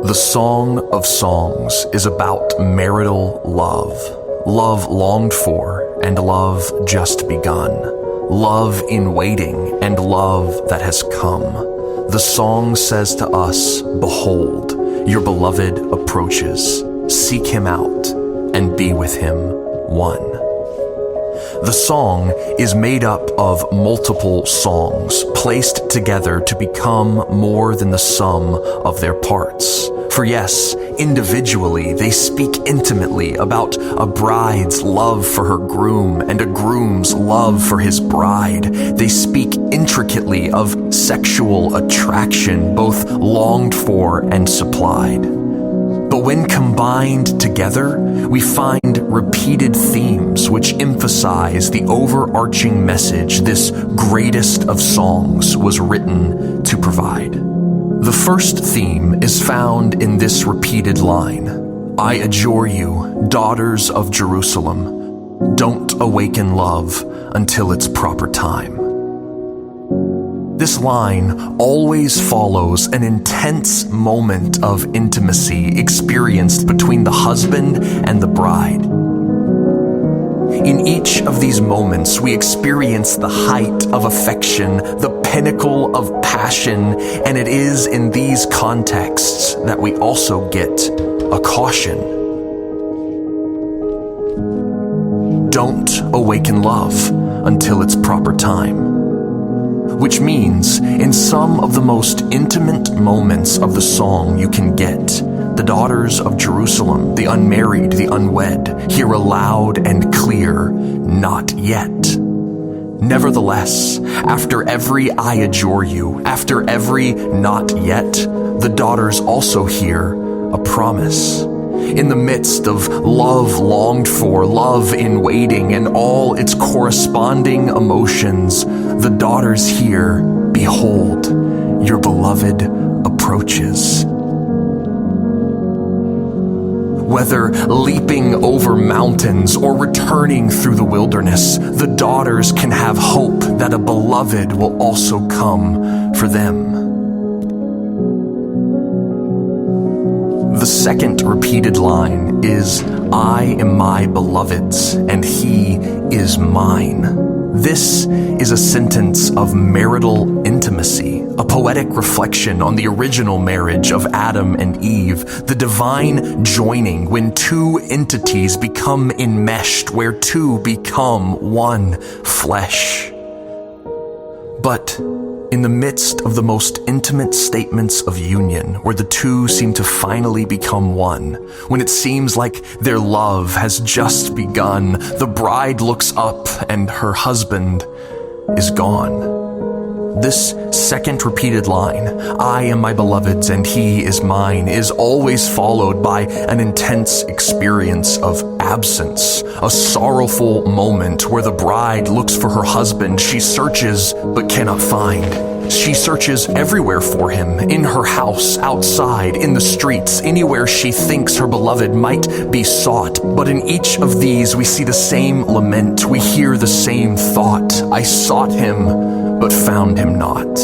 The Song of Songs is about marital love. Love longed for and love just begun. Love in waiting and love that has come. The song says to us, "Behold, your beloved approaches. Seek him out and be with him one." The song is made up of multiple songs placed together to become more than the sum of their parts. For yes, individually they speak intimately about a bride's love for her groom and a groom's love for his bride. They speak intricately of sexual attraction, both longed for and supplied. But when combined together, we find repeated themes which emphasize the overarching message this greatest of songs was written to provide. The first theme is found in this repeated line, "I adjure you, daughters of Jerusalem, don't awaken love until its proper time." This line always follows an intense moment of intimacy experienced between the husband and the bride. In each of these moments, we experience the height of affection, the pinnacle of passion, and it is in these contexts that we also get a caution. Don't awaken love until its proper time. Which means, in some of the most intimate moments of the song you can get, the daughters of Jerusalem, the unmarried, the unwed, hear a loud and clear, "Not yet." Nevertheless, after every "I adjure you," after every "not yet," the daughters also hear a promise. In the midst of love longed for, love in waiting, and all its corresponding emotions, the daughters hear, "Behold, your beloved approaches." Whether leaping over mountains or returning through the wilderness, the daughters can have hope that a beloved will also come for them. The second repeated line is, "I am my beloved's, and he is mine." This is a sentence of marital intimacy, a poetic reflection on the original marriage of Adam and Eve, the divine joining when two entities become enmeshed, where two become one flesh. But in the midst of the most intimate statements of union, where the two seem to finally become one, when it seems like their love has just begun, the bride looks up and her husband is gone. This second repeated line, "I am my beloved's and he is mine," is always followed by an intense experience of absence, a sorrowful moment where the bride looks for her husband. She searches but cannot find. She searches everywhere for him, in her house, outside, in the streets, anywhere she thinks her beloved might be sought. But in each of these we see the same lament, we hear the same thought, "I sought him, but found him not."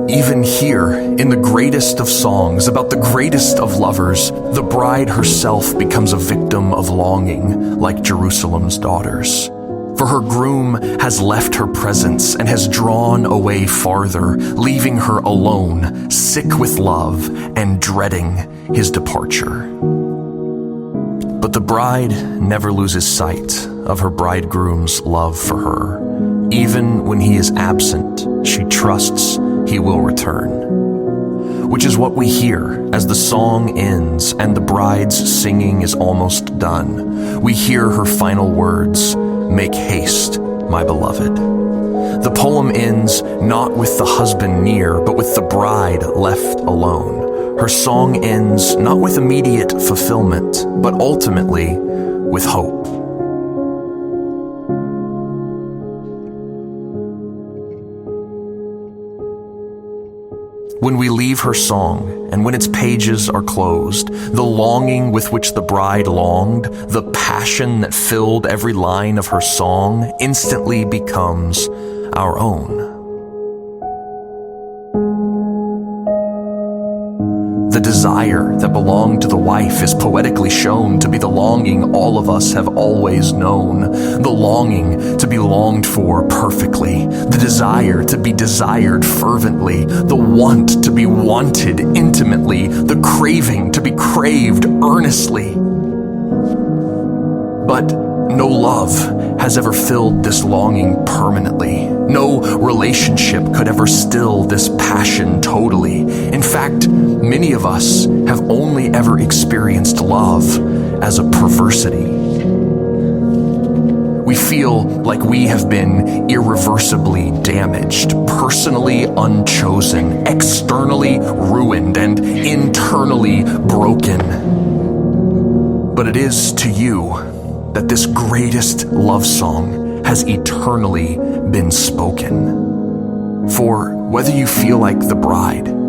Even here, in the greatest of songs, about the greatest of lovers, the bride herself becomes a victim of longing, like Jerusalem's daughters. For her groom has left her presence and has drawn away farther, leaving her alone, sick with love and dreading his departure. But the bride never loses sight of her bridegroom's love for her. Even when he is absent, she trusts he will return. Which is what we hear as the song ends and the bride's singing is almost done. We hear her final words, "Make haste, my beloved." The poem ends not with the husband near, but with the bride left alone. Her song ends not with immediate fulfillment, but ultimately with hope. When we leave her song, and when its pages are closed, the longing with which the bride longed, the passion that filled every line of her song, instantly becomes our own. The desire that belonged to the wife is poetically shown to be the longing all of us have always known, the longing to be longed for perfectly, the desire to be desired fervently, the want to be wanted intimately, the craving to be craved earnestly. But no love has ever filled this longing permanently. No relationship could ever still this passion totally. In fact, many of us have only ever experienced love as a perversity. We feel like we have been irreversibly damaged, personally unchosen, externally ruined, and internally broken. But it is to you that this greatest love song has eternally been spoken. For whether you feel like the bride